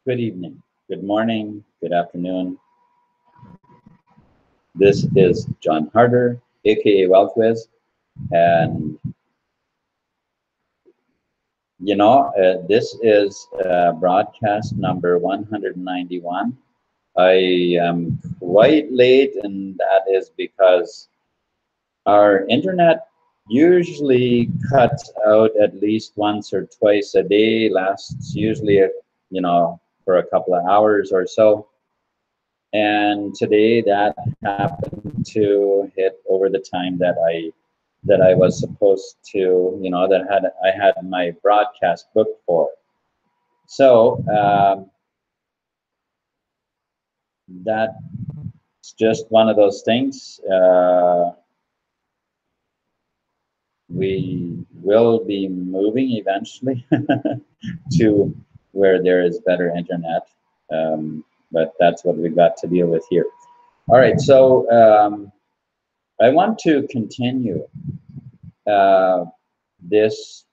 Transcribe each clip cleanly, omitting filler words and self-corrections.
Good evening, good morning, good afternoon. This is John Harder, aka WealthWiz, and this is broadcast number 191. I am quite late, and that is because our internet usually cuts out at least once or twice a day, lasts usually, for a couple of hours or so. And today that happened to hit over the time that I was supposed to, I had my broadcast booked for. So that's just one of those things. We will be moving eventually to where there is better internet, but that's what we got to deal with here. All right, so I want to continue in this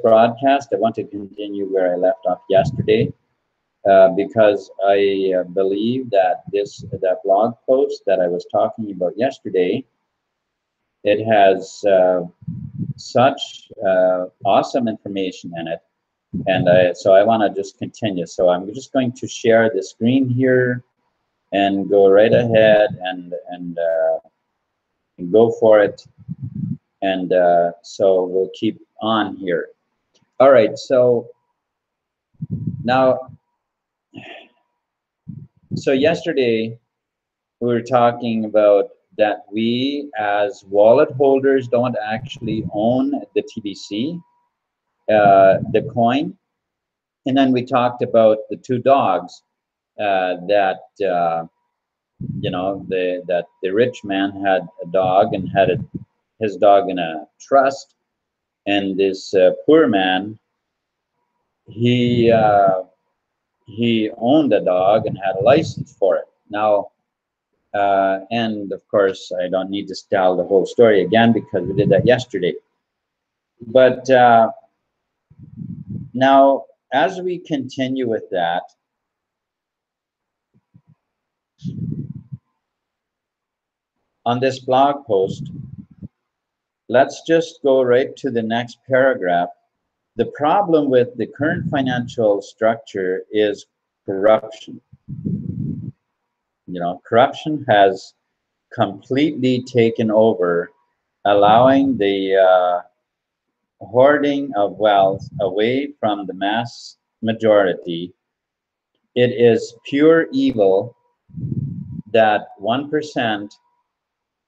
broadcast. I want to continue where I left off yesterday, because I believe that that blog post that I was talking about yesterday, it has such awesome information in it, and so I want to just continue. So I'm just going to share the screen here and go right ahead and go for it. And so we'll keep on here. All right, so now, so yesterday we were talking about that we as wallet holders don't actually own the TBC, the coin. And then we talked about the two dogs that the rich man had a dog and had his dog in a trust, and this poor man, he owned a dog and had a license for it. Now, and of course, I don't need to tell the whole story again because we did that yesterday. But now, as we continue with that, on this blog post, let's just go right to the next paragraph. The problem with the current financial structure is corruption. Corruption has completely taken over, allowing the hoarding of wealth away from the mass majority. It is pure evil that 1%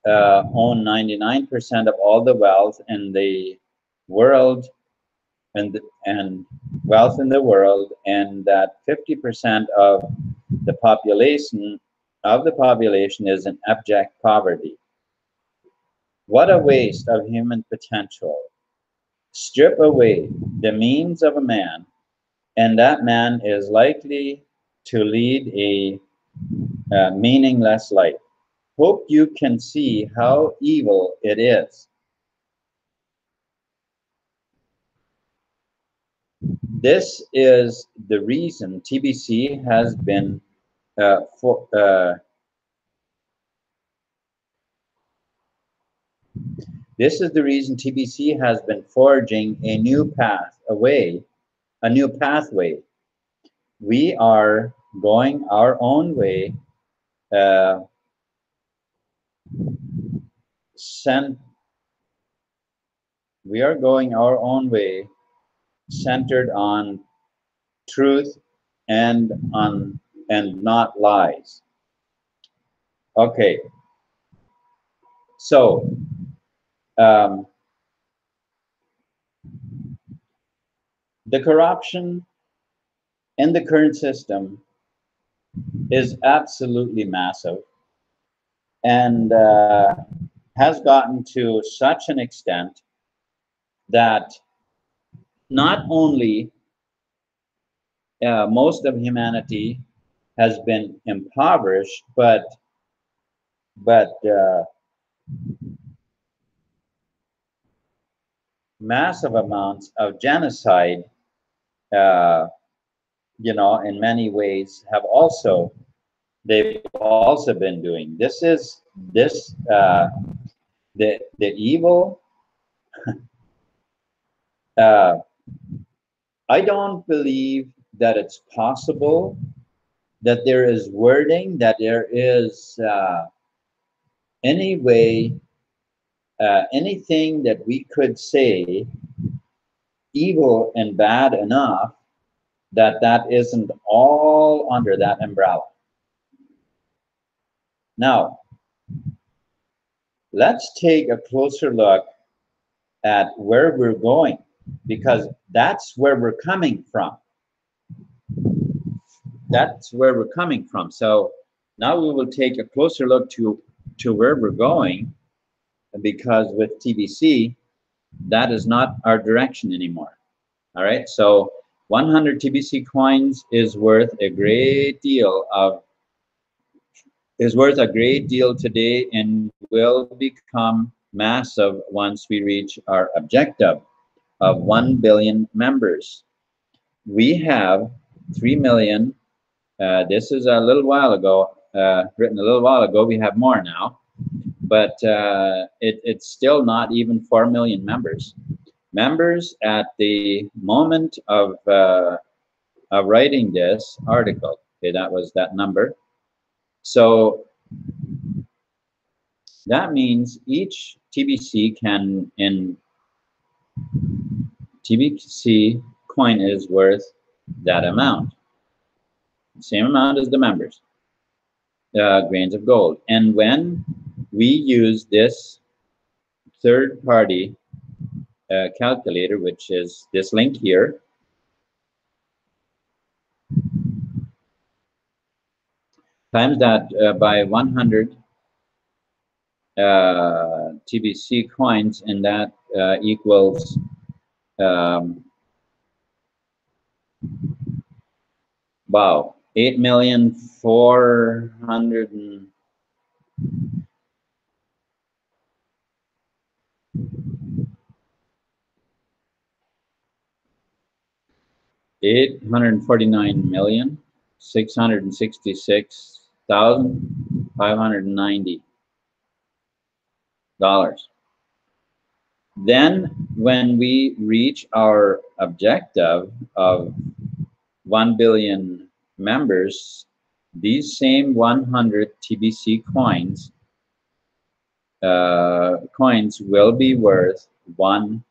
own 99% of all the wealth in the world, and wealth in the world, and that 50% of the population is in abject poverty. What a waste of human potential. Strip away the means of a man, and that man is likely to lead a meaningless life. Hope you can see how evil it is. This is the reason TBC has been this is the reason TBC has been forging a new pathway. We are going our own way, centered on truth and not lies. Okay, so the corruption in the current system is absolutely massive, and has gotten to such an extent that not only most of humanity has been impoverished, but massive amounts of genocide you know, in many ways have also, they've also been doing. This is this the evil. Uh, I don't believe that it's possible that there is wording, that there is any way, anything that we could say evil and bad enough that that isn't all under that umbrella. Now, let's take a closer look at where we're going, because that's where we're coming from. That's where we're coming from. So now we will take a closer look to where we're going, because with TBC, that is not our direction anymore. All right, so 100 TBC coins is worth a great deal today, and will become massive once we reach our objective of 1 billion members. We have 3 million. This is a little while ago, written a little while ago. We have more now, but it's still not even 4 million members. Members at the moment of writing this article. Okay, that was that number. So that means each TBC can, in TBC coin is worth that amount, same amount as the members, grains of gold. And when we use this third-party calculator, which is this link here, times that by 100 TBC coins, and that equals wow, 8,400,000 $849,666,590. Then when we reach our objective of 1 billion members, these same 100 TBC coins will be worth 1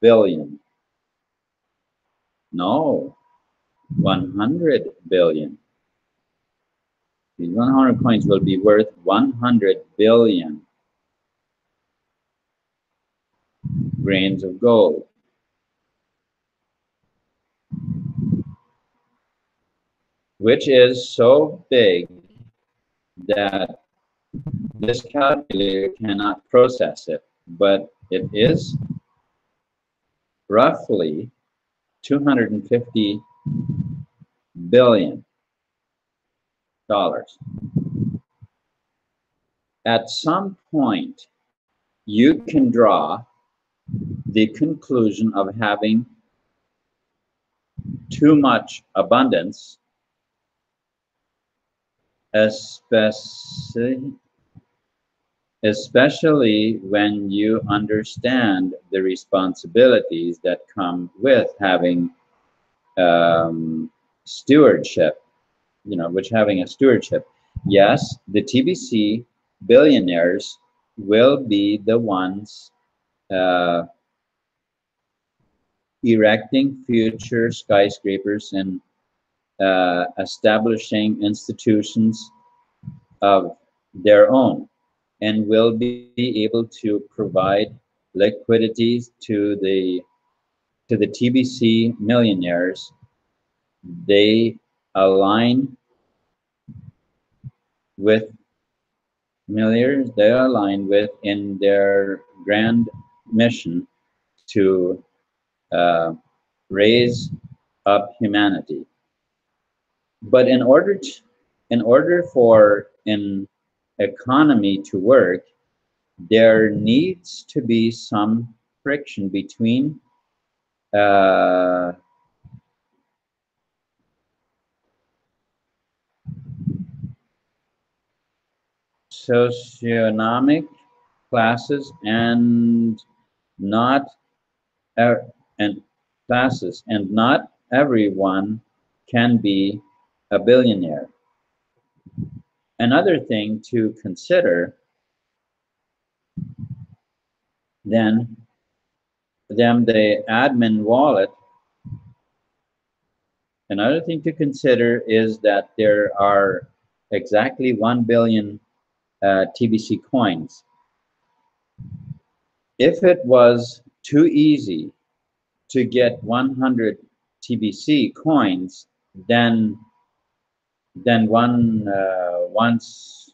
billion. No, 100 billion. These 100 coins will be worth 100 billion grains of gold. Which is so big that this calculator cannot process it, but it is roughly 250 billion dollars. At some point, you can draw the conclusion of having too much abundance, especially when you understand the responsibilities that come with having stewardship, you know, which having a stewardship. Yes, the TBC billionaires will be the ones erecting future skyscrapers and establishing institutions of their own, and will be able to provide liquidity to the TBC millionaires. They align with millionaires. They align with in their grand mission to raise up humanity. But in order for an economy to work, there needs to be some friction between socioeconomic classes and not and classes, and not everyone can be a billionaire. Another thing to consider then the admin wallet. Another thing to consider is that there are exactly 1 billion TBC coins. If it was too easy to get 100 TBC coins, then once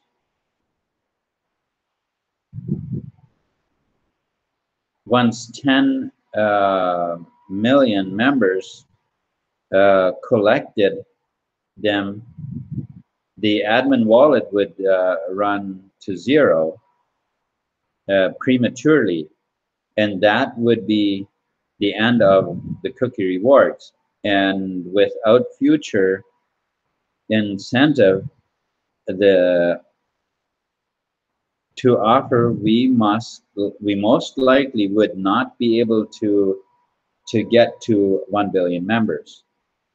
10 million members collected them, the admin wallet would run to zero prematurely, and that would be the end of the cookie rewards. And without future incentive to offer, we most likely would not be able to get to 1 billion members.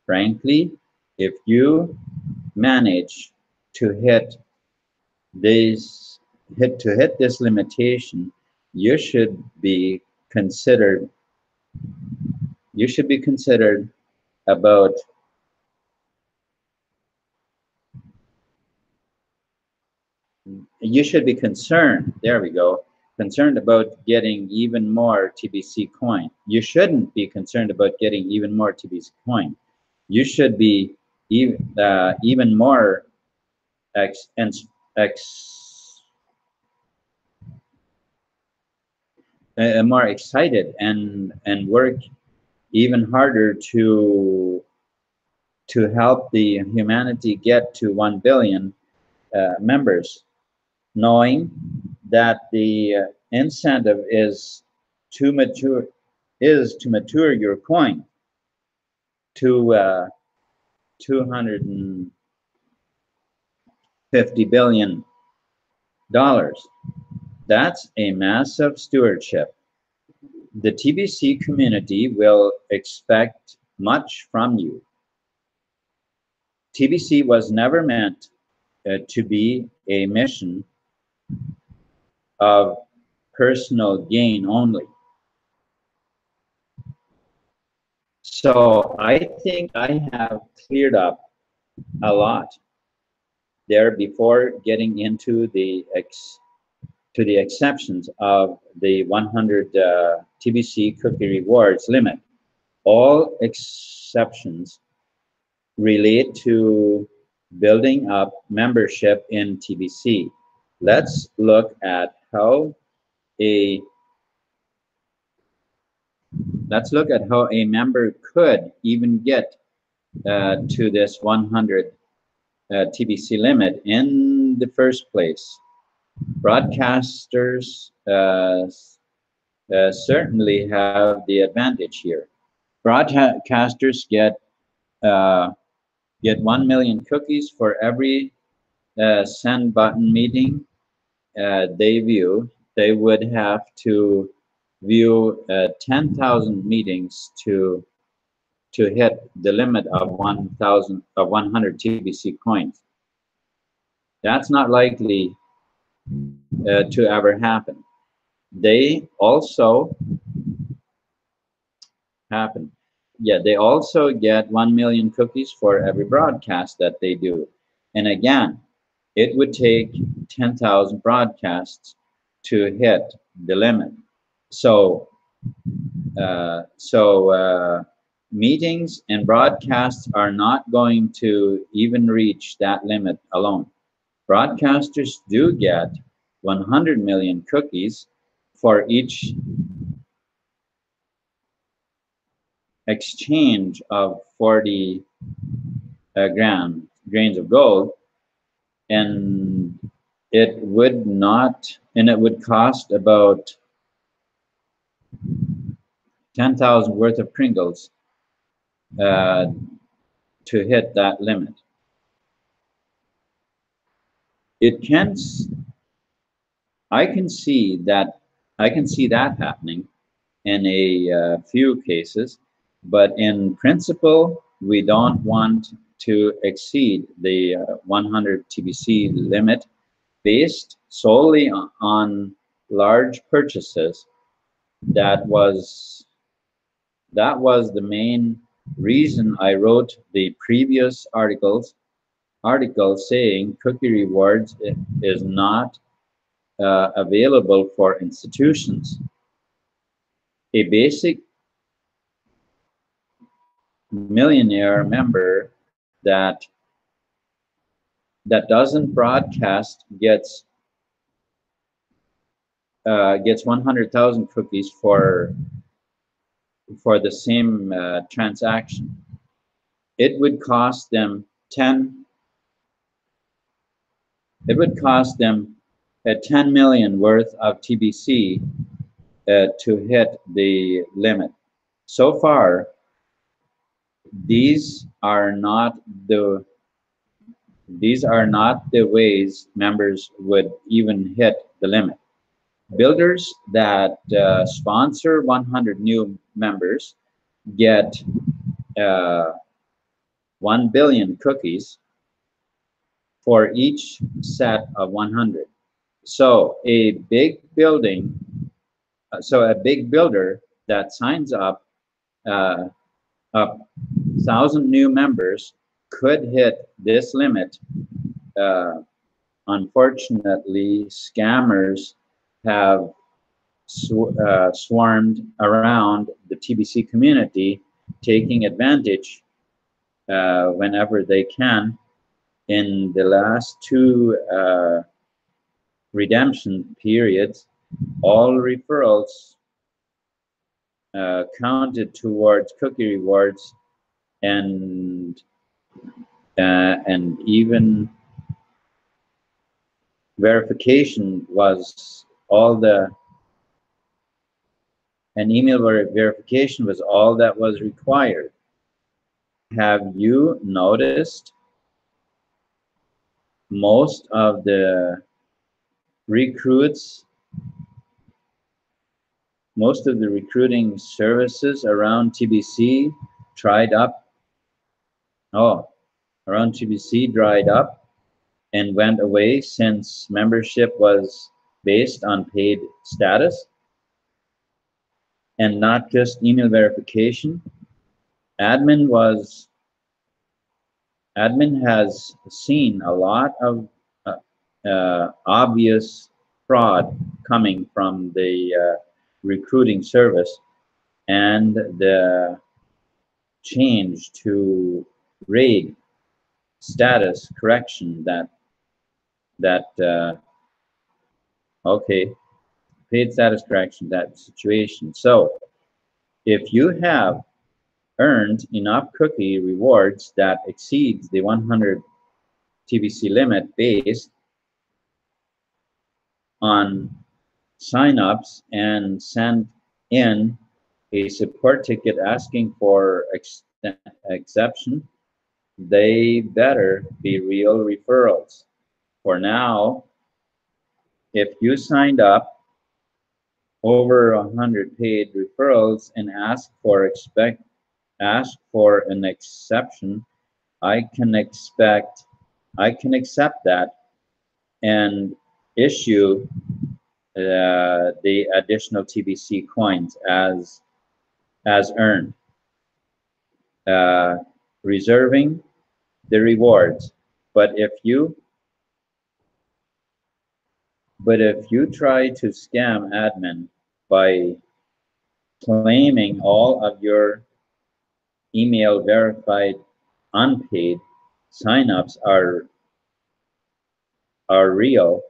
Frankly, if you manage to hit this limitation, you should be considered about concerned. There we go. Concerned about getting even more TBC coin. You shouldn't be concerned about getting even more TBC coin. You should be even more more excited and work even harder to help the humanity get to 1 billion members, knowing that the incentive is to mature your coin to $250 billion. That's a massive stewardship. The TBC community will expect much from you. TBC was never meant to be a mission of personal gain only. So I think I have cleared up a lot there before getting into the exceptions of the 100 TBC cookie rewards limit. All exceptions relate to building up membership in TBC. Let's look at how a member could even get to this 100 TBC limit in the first place. Broadcasters certainly have the advantage here. Broadcasters get 1 million cookies for every send button meeting they view. They would have to view 10,000 meetings to hit the limit of 100 TBC coins. That's not likely to ever happen. They also get 1 million cookies for every broadcast that they do. And again, it would take 10,000 broadcasts to hit the limit. So meetings and broadcasts are not going to even reach that limit alone. Broadcasters do get 100 million cookies for each exchange of 40 grains of gold, and it would cost about 10,000 worth of Kringles to hit that limit. It can I can see that happening in a few cases, but in principle, we don't want to exceed the 100 TBC limit based solely on large purchases. That was the main reason I wrote the previous article saying cookie rewards is not available for institutions. A basic millionaire member that doesn't broadcast gets 100,000 cookies for the same transaction. It would cost them 10 10 million worth of TBC to hit the limit. So far, these are not the ways members would even hit the limit. Builders that sponsor 100 new members get 1 billion cookies for each set of 100. So a big builder that signs up 1,000 new members could hit this limit. Unfortunately, scammers have swarmed around the TBC community, taking advantage whenever they can. In the last two redemption periods, all referrals counted towards cookie rewards, and even verification was email verification was all that was required. Have you noticed most of the recruiting services around TBC dried up? Around TBC dried up and went away since membership was based on paid status and not just email verification. Admin has seen a lot of obvious fraud coming from the recruiting service, and the change to RAID status correction paid status correction, that situation. So if you have earned enough cookie rewards that exceeds the 100 TBC limit based on signups and send in a support ticket asking for exception, they better be real referrals. For now, if you signed up over 100 paid referrals and ask for an exception, I can accept that and issue the additional TBC coins as earned, reserving the rewards. But if you try to scam admin by claiming all of your email verified unpaid signups are real,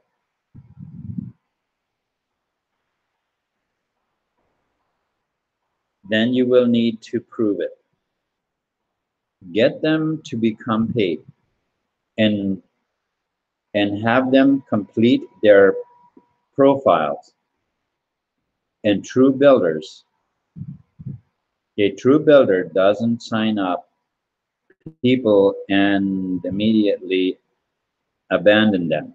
then you will need to prove it. Get them to become paid and have them complete their profiles. And a true builder doesn't sign up people and immediately abandon them.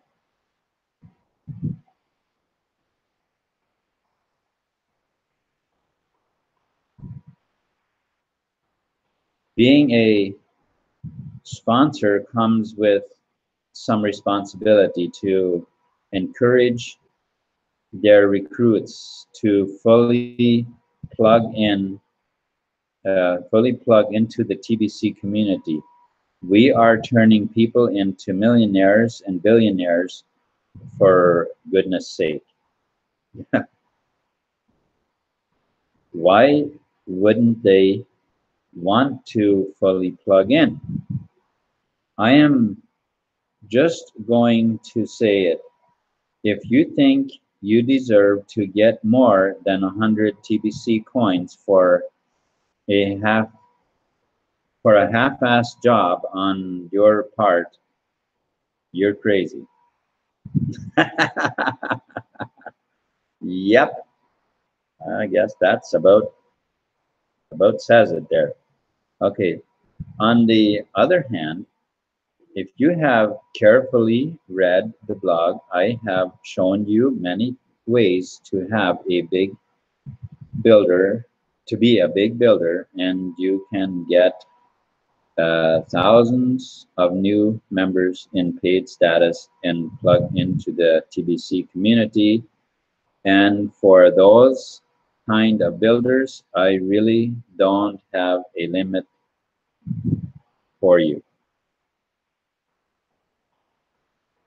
Being a sponsor comes with some responsibility to encourage their recruits to fully plug into the TBC community. We are turning people into millionaires and billionaires, for goodness sake. Why wouldn't they want to fully plug in? I am just going to say it. If you think you deserve to get more than 100 TBC coins a half a half-assed job on your part, you're crazy. Yep, I guess that's about says it there. Okay. On the other hand, if you have carefully read the blog, I have shown you many ways to have a big builder, to be a big builder, and you can get thousands of new members in paid status and plug into the TBC community. And for those kind of builders, I really don't have a limit for you.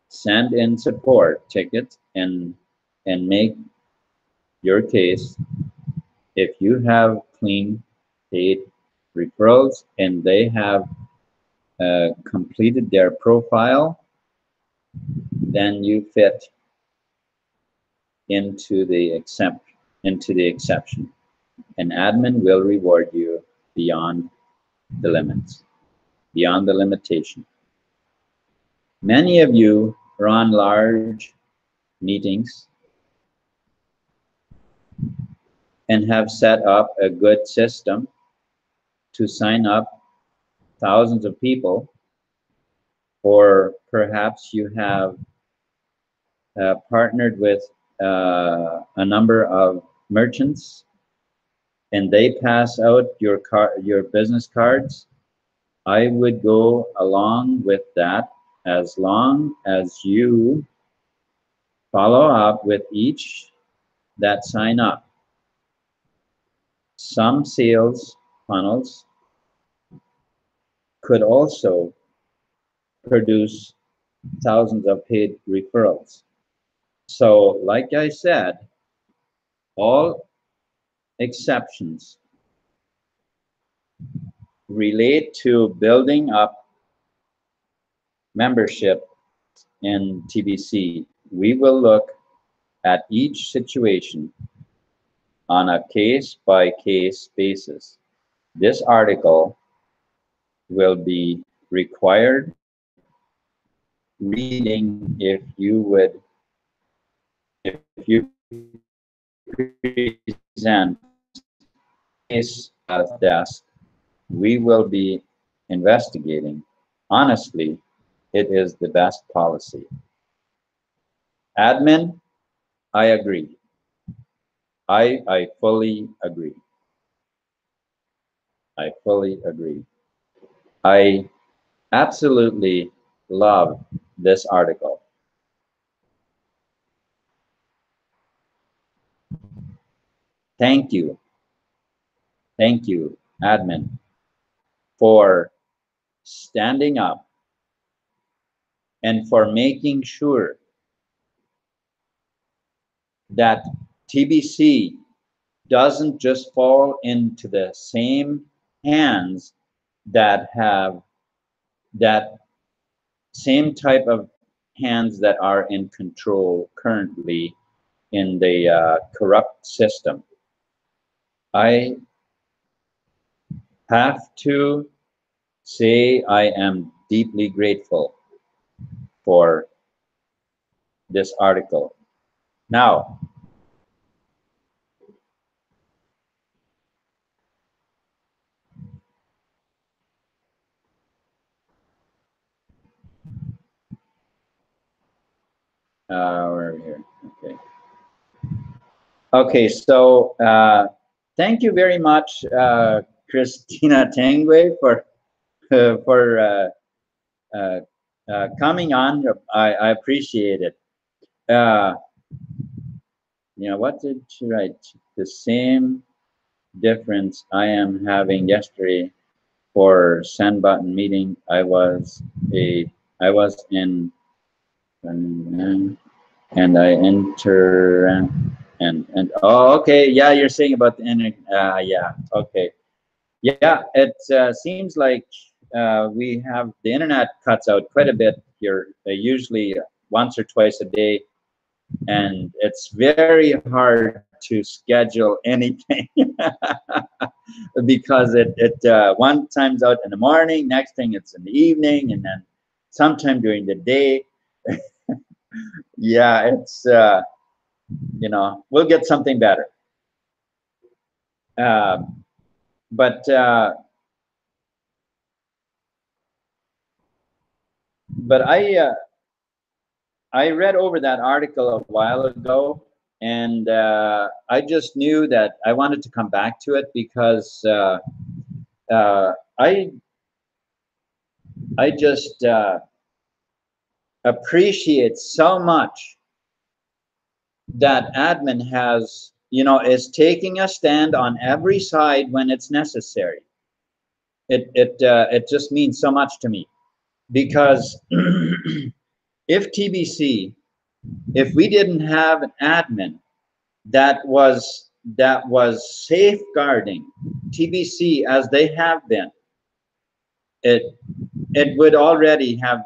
Send in support tickets and make your case. If you have clean paid referrals and they have completed their profile, then you fit into the exception. An admin will reward you beyond the limits, beyond the limitation. Many of you run large meetings and have set up a good system to sign up thousands of people, or perhaps you have partnered with a number of merchants and they pass out your business cards. I would go along with that as long as you follow up with each that sign up. Some sales funnels could also produce thousands of paid referrals. So, like I said, all exceptions relate to building up membership in TBC. We will look at each situation on a case-by-case basis. This article will be required reading if you present case desk. We will be investigating. Honestly, it is the best policy. Admin, I agree. I fully agree. I fully agree. I absolutely love this article. Thank you, admin, for standing up and for making sure that TBC doesn't just fall into the same hands that have that same type of hands that are in control currently in the corrupt system. I have to say I am deeply grateful for this article. Now, we're here. Okay. Okay, so thank you very much, Christina Tangway for coming on. I appreciate it. You know, what did she write? The same difference I am having yesterday for send button meeting. I was in and I enter and oh, okay, yeah, you're saying about the yeah, okay, yeah, it seems like we have the internet cuts out quite a bit here, usually once or twice a day, and it's very hard to schedule anything because it one time's out in the morning, next thing it's in the evening, and then sometime during the day. Yeah, it's you know, we'll get something better. But I read over that article a while ago, and I just knew that I wanted to come back to it because I just appreciate so much that admin has, you know, is taking a stand on every side when it's necessary. It just means so much to me because if TBC, if we didn't have an admin that was safeguarding TBC as they have been, it would already have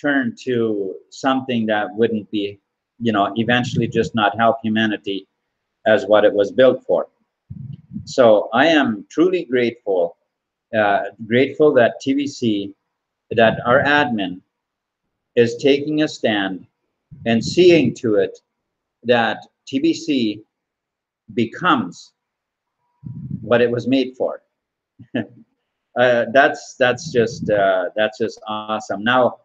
turned to something that wouldn't be, you know, eventually just not help humanity as what it was built for. So I am truly grateful, grateful that TBC, that our admin is taking a stand and seeing to it that TBC becomes what it was made for. That's just awesome. Now,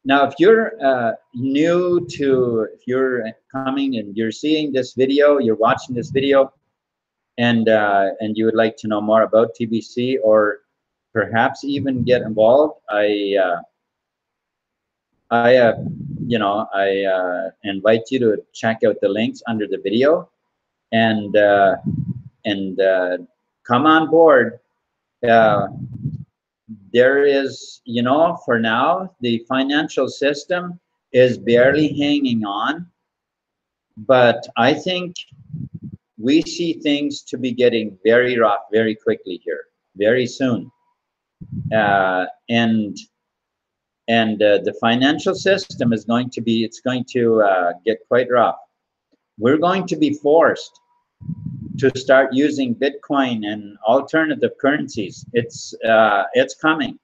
if you're new to, if you're coming and you're seeing this video, you're watching this video, and you would like to know more about TBC or perhaps even get involved, I you know, I invite you to check out the links under the video and come on board. There is, you know, for now, the financial system is barely hanging on, but I think we see things to be getting very rough very quickly here, very soon. And the financial system is going to be, it's going to get quite rough. We're going to be forced to start using Bitcoin and alternative currencies. It's coming.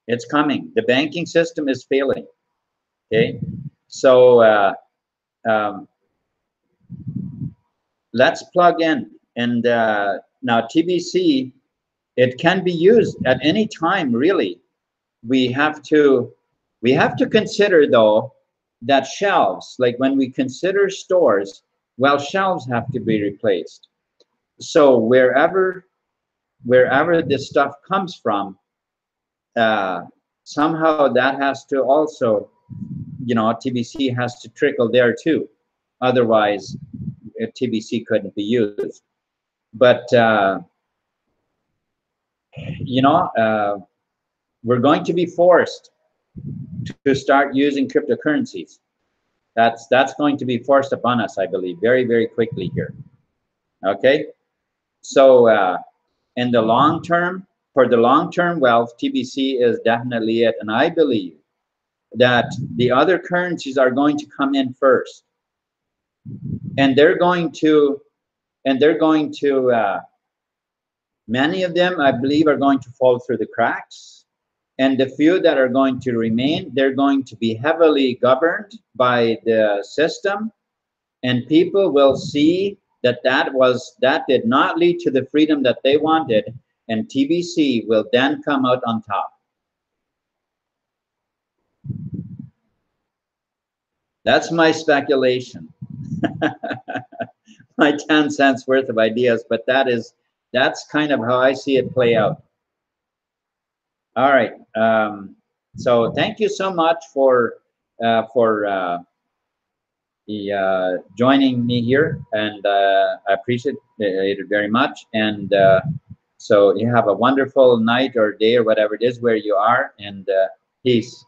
It's coming. The banking system is failing. Okay, so let's plug in. And now TBC, it can be used at any time. Really, we have to consider though that shelves, like when we consider stores, well, shelves have to be replaced. So wherever this stuff comes from, somehow that has to also, you know, TBC has to trickle there too. Otherwise, TBC couldn't be used. But you know, we're going to be forced to start using cryptocurrencies. That's going to be forced upon us, I believe, very, very quickly here. Okay, so in the long term, for the long-term wealth, TBC is definitely it, and I believe that the other currencies are going to come in first, and they're going to many of them, I believe, are going to fall through the cracks, and the few that are going to remain, they're going to be heavily governed by the system, and people will see that that did not lead to the freedom that they wanted, and TBC will then come out on top. That's my speculation. My 10 cents worth of ideas, but that is That's kind of how I see it play out. All right. So thank you so much for joining me here, and I appreciate it very much. And so you have a wonderful night or day or whatever it is where you are, and peace.